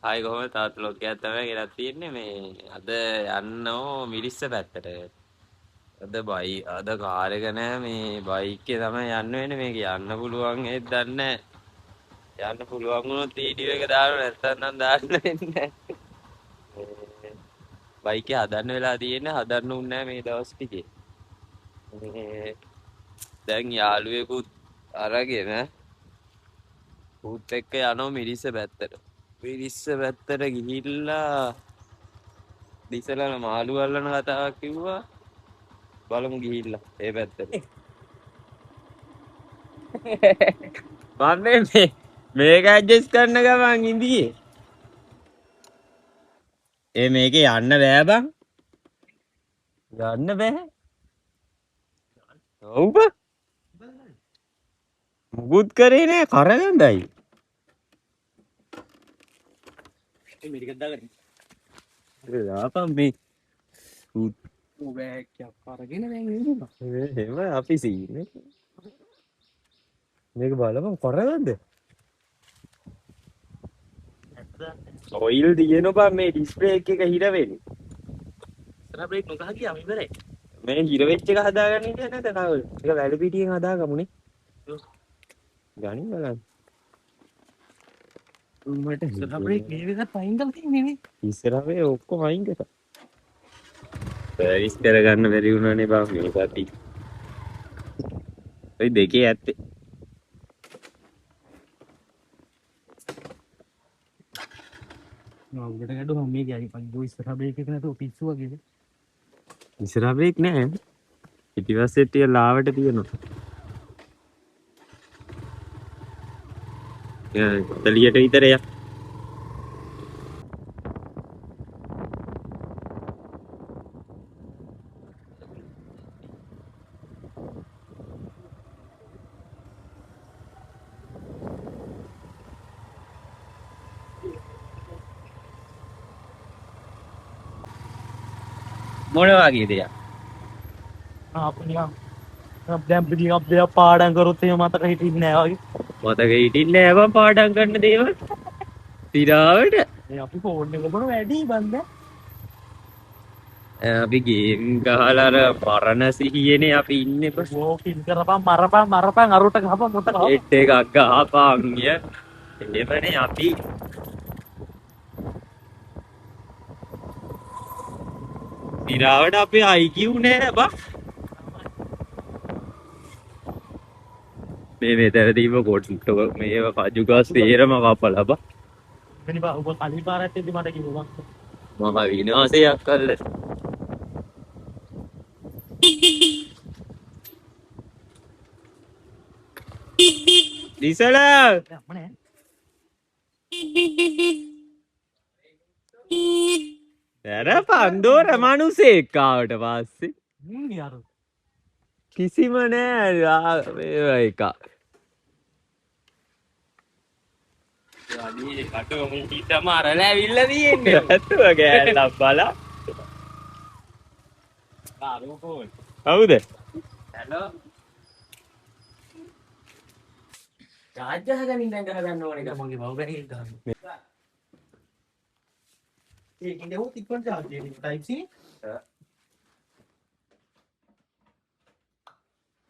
ආයි කොහොමද තාත් ලෝකයක් තමයි ගෙනත් තියෙන්නේ මේ අද යන්නෝ මිරිස්ස පැත්තට. අද කාර් එක නෑ මේ බයික් එකේ තමයි යන්න වෙන්නේ මේක යන්න පුළුවන් ඒත් දන්නේ නෑ. යන්න පුළුවන් වුණොත් වීඩියෝ එක දාන්න නැත්නම් නම් දාන්න වෙන්නේ නෑ. බයික් එක හදන්න වෙලා තියෙන්නේ හදන්න උන්නේ නෑ මේ දවස් ටිකේ. මේ දැන් යාළුවෙකුත් අරගෙන ඌත් එක්ක යනවා මිරිස්ස පැත්තට. මිරිස්ස පැත්තට ගිහිල්ලා දිසලන මාළු අල්ලන කතාවක් කිව්වා බලමු ගිහිල්ලා ඒ පැත්තට. මම මේක ඇඩ්ජස්ට් කරන ගමන් ඉඳියේ. මේකේ යන්න බෑ බං. යන්න බෑ. ඔව් බං. මුකුත් කරේ නෑ කරගඳයි. මේක දාගන්න. දාපම් මේ බෑග් එකක් අරගෙන දැන් ඉන්නවා. එහෙම අපි සීනේ. මේක බලපන් කරගන්නද? ඔයිල් දිනනවා මේ ඩිස්ප්ලේ එක හිර වෙන්නේ. ඉතන බ්‍රේක් නොගහ ගියාම ඉවරයි. මේ හිර වෙච්ච එක හදාගන්න ඉන්නේ නැද නාවල. ඒක වැල පිටියෙන් හදාගමුනේ. ගණන් බලන්න. මට ඉතන බ්‍රේක් මේ විදිහට පයින් ගන්න තියෙන්නේ නේ. ඉස්සරහේ ඔක්කොම අයින් කරා. පරිස් කරගන්න බැරි වුණානේ බා මේ සති. ඔය දෙකේ ඇත්තේ. උඩට ගැඩුවම මේ ගියයි පයින් ඉස්සරහ බ්‍රේක් එක නැතුව පිස්සු වගේ. ඉස්සරහ බ්‍රේක් නෑ. පිටිපස්සෙත් ටික ලාවට තියෙනවා. තලියට විතර යක්. මොන වගේ දෙයක්? දැන් පිටින් අපේ පාඩම් කරොත් එහෙම මතක හිටින්නේ නෑ වගේ. මතක හිටින්නේ නෑ බං පාඩම් කරන දේවල්. තිරාවට. අපි ෆෝන් එක මොන වැඩි බන්ද? අපි ගේම් ගහලා අර පරණ සිහියනේ අපි ඉන්නේ බස්. වෝකින් කරපන් මරපන් අරුට ගහපන් මොට ගහපන්. හෙට් එකක් ගහපන් ය. එහෙමනේ අපි. තිරාවට අපේ IQ නෑ බං. මේ මෙතන දීම කොට මේව කජු ගස් තේරම කපලා බා. මෙනි බා ඔබ කලින් පාරත් එද්දි මට කිව්වා. මම විනාශයක් කළා. දිසල. අම්මනේ. දරපන් දෝර මිනිසෙක් ආවට පස්සේ. යාර. කිසිම නෑ මේ එක. අනේ කටෝ මුටි තමරලා ඇවිල්ලා තියෙන්නේ. ඇත්තව ගෑල්ලක් බලා. ආරෝකෝ. හවුද? හලෝ. චාර්ජ් ගහගෙන ඉඳන් ගහගන්න ඕනේ එක මගේ බව ගැනීම ගන්න. ඒකින්ද හොත් ඉක්මන චාර්ජ් එකේ ටයිප් C.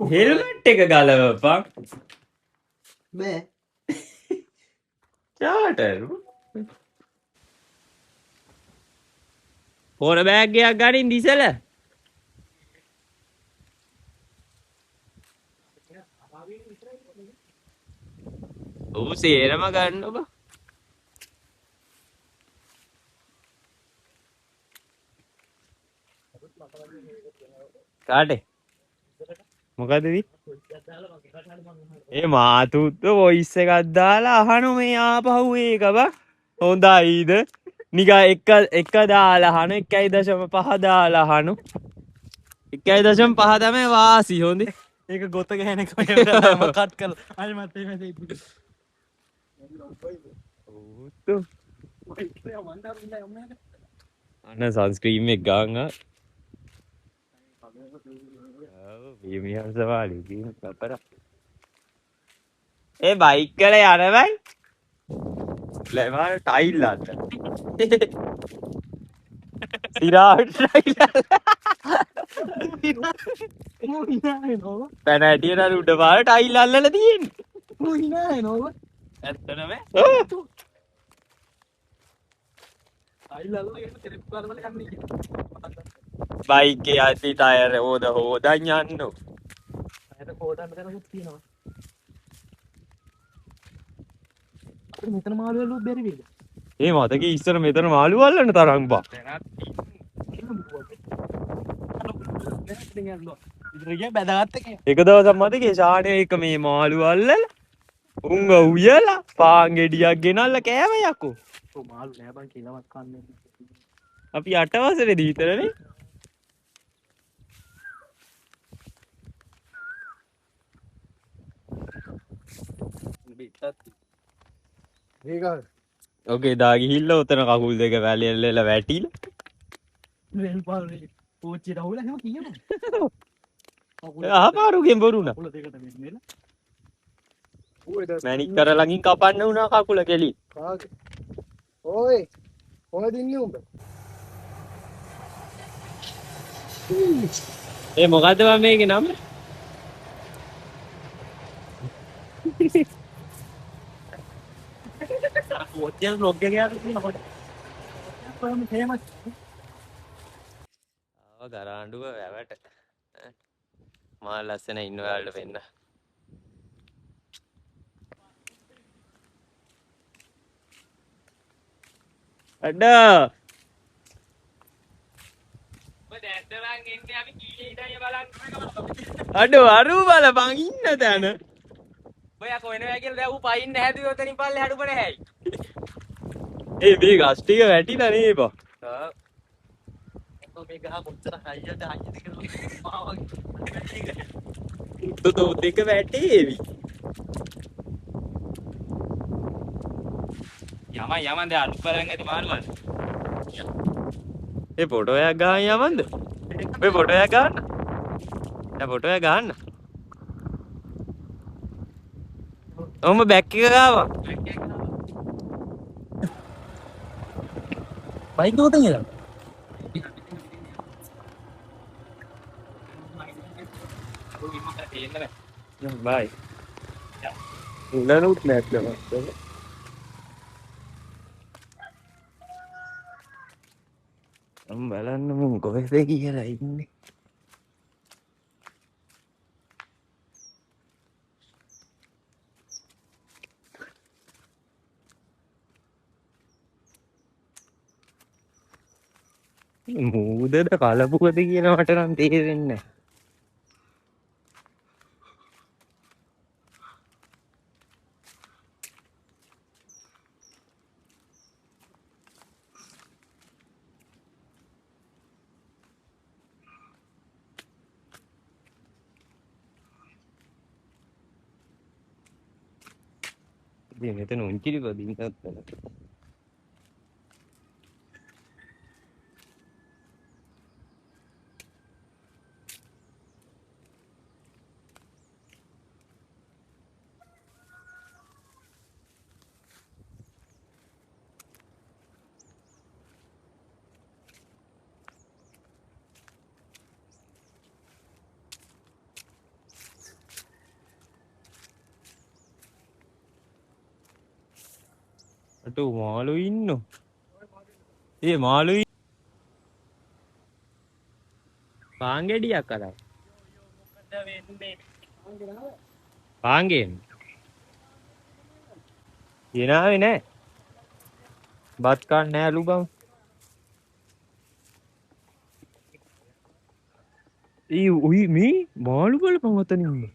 හෙල්මට් එක ගලවපන්. බෑ. චාටර්. පොර බෑග් එකක් ගනින් දිසල. ඔව් සේරම ගන්න ඔබ. කාටේ? මොකද වි? මාතුත් වොයිස් එකක් දාලා අහනු මේ ආපහු ඒක බා. හොඳයිද? නිකන් එක දාලා අහන 1.5 දාලා අහනු. 1.5 තමයි වාසි හොඳේ. ඒක ගොත ගහන එක කට් කරලා අය මත් මේ මේක. අන්න සන්ස්ක්‍රීන් එක ගාංගා. මියන් සවාලි කියන කපර. ඒ බයික් වල යනවයි. ලැබා ටයිල් අල්ල. සිරාවට ටයිල් අල්ල. පැන ඇටියට අර උඩ පාර ටයිල් අල්ලලා තියෙන්නේ. ඇත්තටම බයික් එකේ යද්දි ටයර් හොදන් යන්න. ඒ මතකේ ඉස්සර මෙතන මාළු අල්ලන්න තරම් බා. එක දවසක් මතකේ ෂානේ එක මේ මාළු අල්ලලා උංග උයලා පාන් ගෙඩියක් ගෙනල්ලා කෑම යකෝ. මාළු නෑ බං කියලාවත් කන්නේ. අපි 8 වසරේදී විතරනේ. ඔකේ දා ගිහිල්ලා උතන කකුල් දෙක වැලෙල්ලලා වැටිලා. රෙල් පාරේ පෝච්චියට අවුල එහෙම කියනවා. අහපාරුගෙන් බොරුණා. කකුල දෙකට මෙන්න. මැනික් කර ළඟින් කපන්න වුණා කකුල කෙලි. ඔය කොහෙද ඉන්නේ උඹ? ඒ මොකද්ද මම මේකේ නම? පෝච්චිය බ්ලොග් එකේ යාළුවෝ කියනවා. කොහොමද ෆේමස්? ගරාඬුව වැවට මා ලස්සන ඉන්න ඔයාලට වෙන්න. අඩා අඩෝ අරු බලපන් ඉන්න තැන. ඔයා කොහෙනවද කියලා දැන් ඌ පයින් හැදුවේ ඔතනින් පල්ලේ හඩු බල හැයි. ඒ මේ ගස් ටික වැටිලා නේ බා. මේ ගහ කොච්චර හයියද කියලා තෝ දෙක වැටේවි. යමන් දැන් අලු බලන් ඇති මාළුවද? ඒ ෆොටෝ එකක් ගහන් යමන්ද? මේ ෆොටෝ එකක් ගන්න. දැන් ෆොටෝ එක ගන්න. ඔහොම බැක් එක ගාවා. බයික් උතන් එලා. බයි. උලනුත් නැත්නම්. බලන්න මුන් කොහෙද කියලා ඉන්නේ. මූදද කලපුවද කියන මට නම් තේරෙන්නේ නැහැ. ඉතින් මෙතන උන්චිලි වදින්නත් නැහැ. අට මාළු ඉන්නෝ. ඒ මාළු පාන් ගෙඩියක් අරන්. පාන් ගේන්න. ගෙනාවේ නෑ. බත් කන්න නෑලු බං. ඒ උයි මේ මාළු බලපන් ඔතන ඉන්නේ.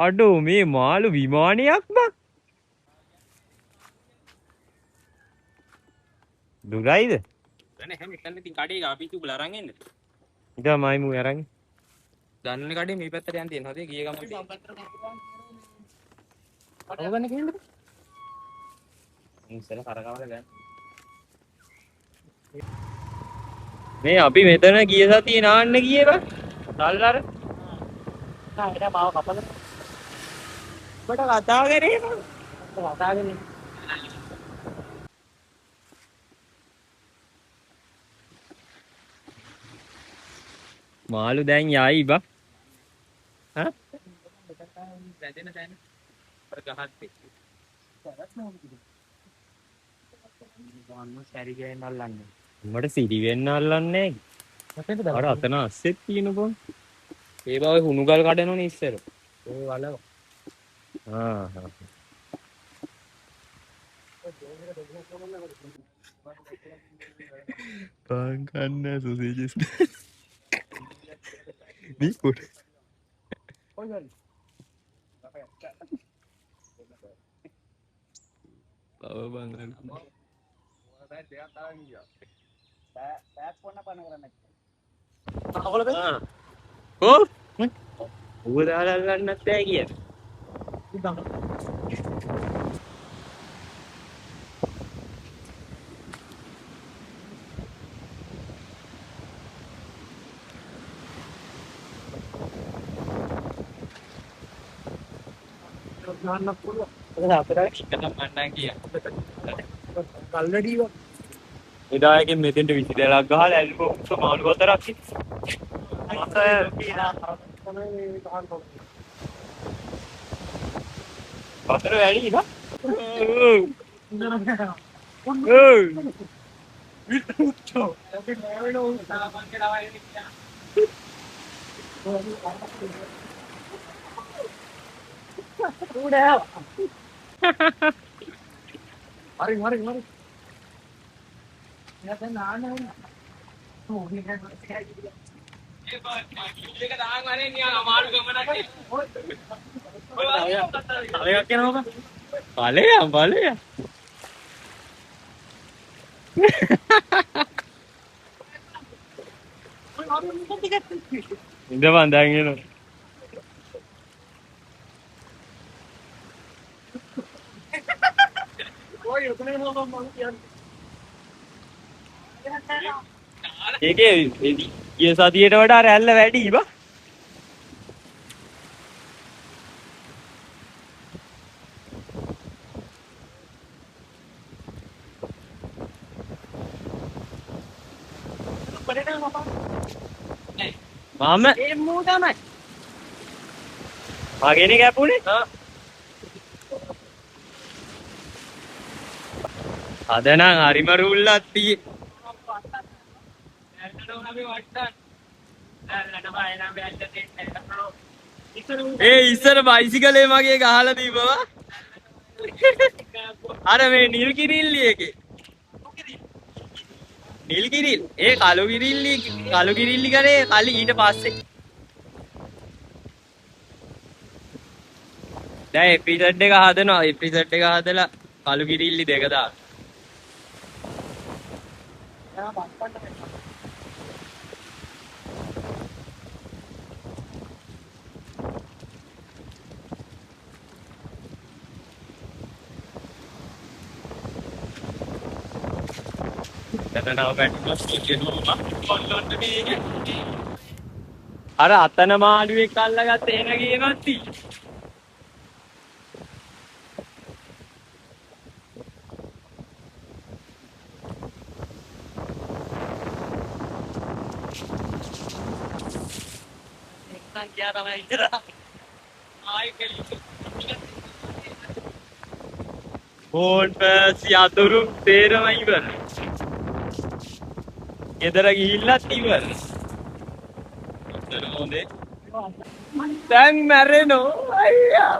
අඩෝ මේ මාළු විමානයක් බං. දුරයිද? දැන් හැම එකෙන් ඉතින් කඩේ ගා අපි තුබල අරන් එන්න. ඉතින් මයි මු අරන්. දන්නනේ කඩේ මේ පැත්තට යන්න තියෙනවා. හදේ ගිය ගමන්. ඔය ගන්න කියන්නේ. ඉස්සෙල්ලා කරකවල ගන්න. මේ අපි මෙතන ගිය සතියේ නාන්න ගියේ බං. තල්ලර. නෑ ඒක මාව කපල. ඔබට කතා කරේ බං. කතා කරන්නේ. මාළු දැන් යයි බං. හා? වැදෙන තැන. ගහත් ගන්න සැරි ගේන්න අල්ලන්නේ. උඹට සිරි වෙන්න අල්ලන්නේ මොකද අර අතන අස්සෙත් තියෙන බං. ඒ බව හුණුගල් කඩනෝනේ ඉස්සර. ඒ වල ආ. බං කන්න සොසේජස්. මේ කොට. බව බං. කො? ඌව දාලා අල්ලන්නත් බෑ කියන. ගන්න පුළුවන්. ඒක අපිට කිට්ටක් මන්නන් කිය. කල්ලඩිව. එදායකින් මෙතෙන්ට 22ක් ගහලා ඇල්ලුවා සමාන කොතරක් වතර වැඩි නේද? Mari, mari, mari. Ya kan nana. Oh, ini kan. ඵලයන් ඵලයන් ඉඳපන් දැන් එනවා ඒකේ ගිය සතියට වඩා රැල්ල වැඩි බා මම ඒ මූ තමයි. මගේනේ කැපුනේ අද නම් හරිම රුල්ලක් තියෙ ඒ ඉස්සර බයිසිකලේ මගේ ගහලා දීපවා අර මේ නිල් කිරිල්ලි එකේ නිල් කිරිල් ඒ කළු කිරිල්ලි කරේ කලි ඊට පස්සේ දැන් එපිසෝඩ් එක හදනවා එපිසෝඩ් එක හදලා කළු කිරිල්ලි දෙක දාන්න අර අතන මාළුවෙක් අල්ලගත්ත එන ගේමක් තියෙ ෆෝන් පැසි අතුරු තේරම ඉවර ගෙදර ගිහිල්ලත් ඉවර හොඳේ දැන් මැරෙනෝ අයියා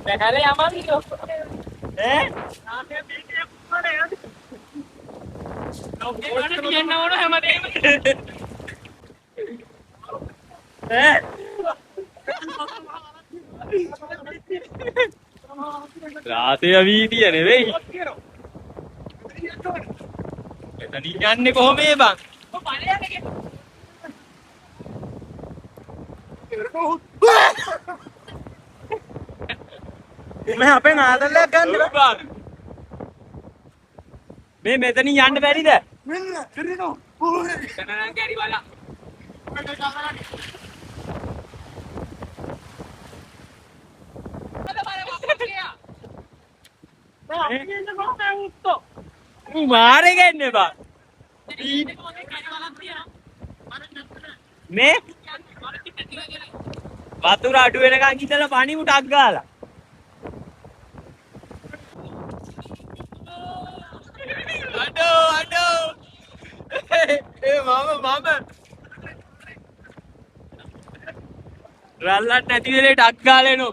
බැහැල යමන්කෝ. ඈ නාමයේ බීකේ පුරේ යන්නේ. ඔක්කොම කියන්න ඕන හැමදේම. ඈ රාතේ වීදිය නෙවෙයි එතනින් යන්නේ කොහොමද බං ඵලයන් එක මේ අපෙන් ආදල්ලයක් ගන්න මේ මෙතනින් යන්න බැරිද? මෙන්න කිරිනෝ කනනම් කැරි බලා. මාරේ ගන්න එපා. මේ වතුර අඩු වෙනකන් ඉඳලා පණිමු ටක් ගාලා. අඩෝ මම රල්ලත් නැති වෙලේ ටක් ගාලා එනෝ.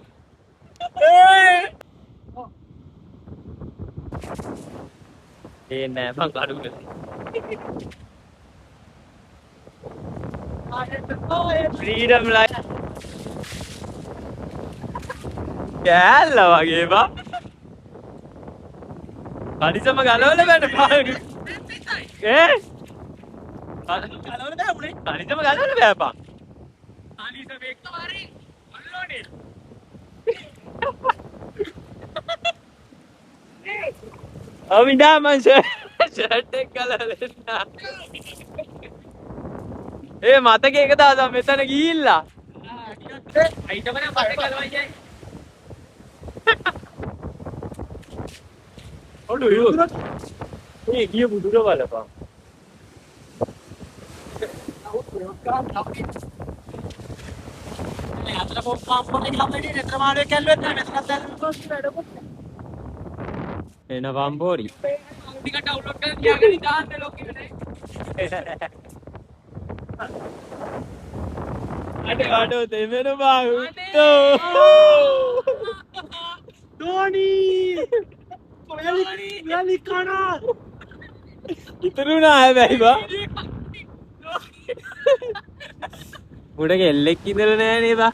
නෑ මං කඩුවේ. ෆ්‍රීඩම් ලයිෆ් කෑල්ල වගේ බා. කඩිසම ගලවල බෑන පාවුනේ. කලවල බෑ උනේ. කඩිසම ගලවල බෑපා. ආලිස මේක මාරේ. අල්ලෝනේ. අවිඩා මං ෂර්ට් එක ගලවලා. මතක එක දාසම් මෙතන ගිහිල්ලා. අයිටම නම් පස්සේ කලවයි යයි. ඔඩු යෝ. මේ ගිය බුදුර බලපන්. මේ අතර පොක්කාම් පොඩි කම්පැනි නතර මාරේ කැල්ලුවත් නැහැ. මෙතනත් දැල්ලුම් කොස් වැඩ කොස්. එන වම්බෝරි. ටික ඩවුන්ලෝඩ් කරලා තියාගෙන දාන්න ලොකෙන්නේ. අඩෝ දෙමෙන බාහුත්තෝ. ධෝනි යලි කනා ඉතුරුනා හැබැයි බා. උඩ කෙල්ලෙක් ඉඳලා නෑ නේ බා.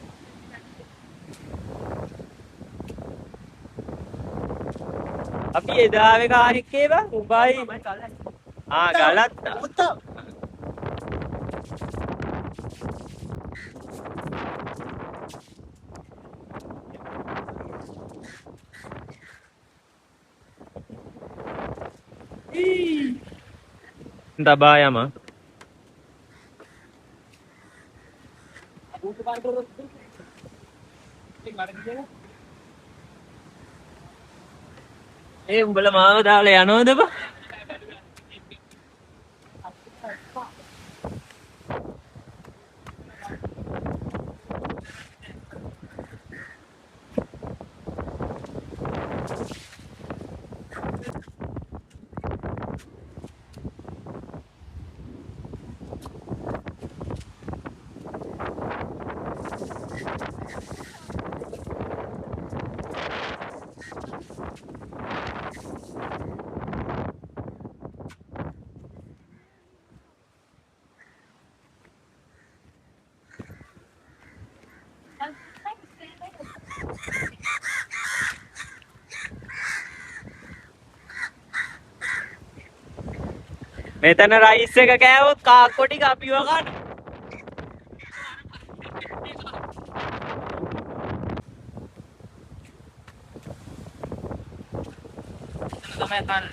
අපි එදාවේ කාරික්කේ බා උඹයි ගලත් දබා යම උඹල මාව දාලා යනවද බා? මෙතන රයිස් එක කෑවොත් කාක්කෝ ටික අපිව ගන්න. තමයි කන්න.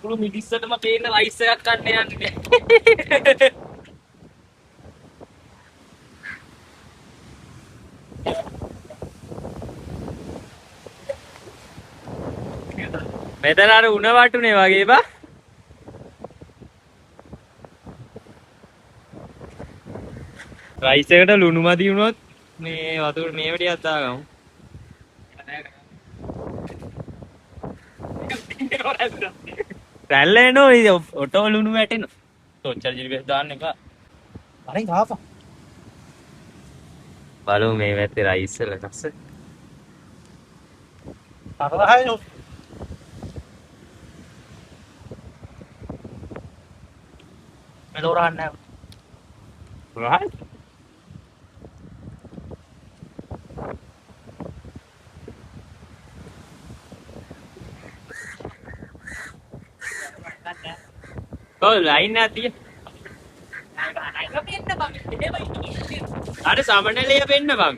පුළු මිදිස්සටම පේන රයිස් එකක් කන්න යන්නේ. මෙතන අර උණ වටුනේ වගේ බා. රයිස් එකට ලුණු මදි වුණොත් මේ වතුර මේ වටියක් දාගමු. රැල්ල එනෝ ඉතින් ඔටෝ ලුණු වැටෙනවා. තොච්චර ජිරිබස් දාන්න එපා. අරන් ගාපා බලමු මේ වැත්තේ රයිස් වල රස. තරහයෝ මෙලොරහන්න right? Oh, lain nanti. Tapi என்ன பாக்க අර සමනලය වෙන්න බං.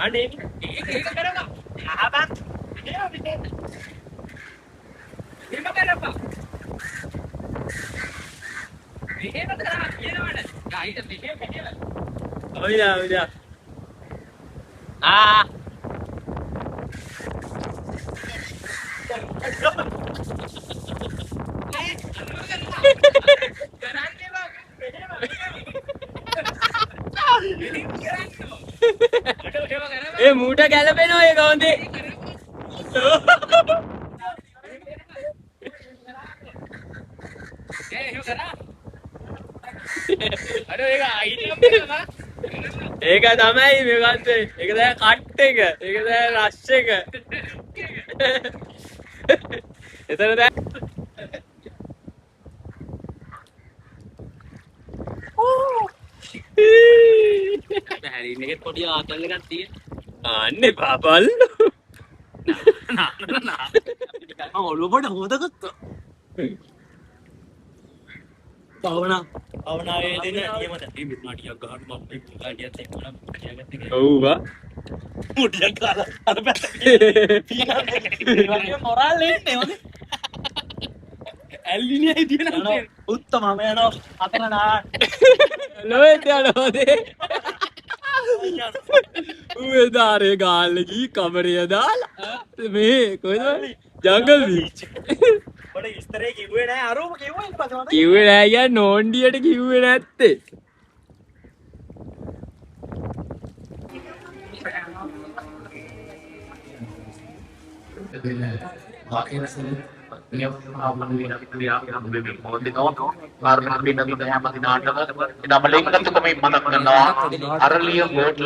අනේ ඒක කරපන්. ආබත්. එහෙම කරපන්. එහෙම කරා කියනවනේ. ගායිට මෙහෙම. ඔයිලා ආ ඒ මූට ගැලපෙනවා ඒ ගොන්දේ. ඒක තමයි මේකත් ඒක තමයි කට් එක. ඒක තමයි රෂ් එක. එතන දැන් හැරින් එකේ පොඩි ආතල් එකක් තියෙන. අන්නේ බබල්ලු. මම ඔළුව පොඩ හොදගත්තා. භවනාවේ දෙන නියම දැන් මේ මාටියක් ගහන්න මම මේ ගාඩියත් එක්ක නම් කියාගත්තේ. ඔව්වා. මුඩියක් කාලා අර පැත්ත පියන්නේ. මොරල් එන්නේ මොකද? ඇල්ලිනිය හිටියන උත්තම මම යනවා අතන නා. ලොයත් යනවාදේ. ඌේ දාරේ ගාල්ල ගී කමරය දාලා මේ කොහෙද ජංගල් බීච්. පොඩ විස්තරේ කිව්වේ නෑ අරෝම කිව්වා ඊට පස්සේ මම කිව්වේ නෑ යා නෝන්ඩියට කිව්වේ නැත්තේ. අරලිය බෝට්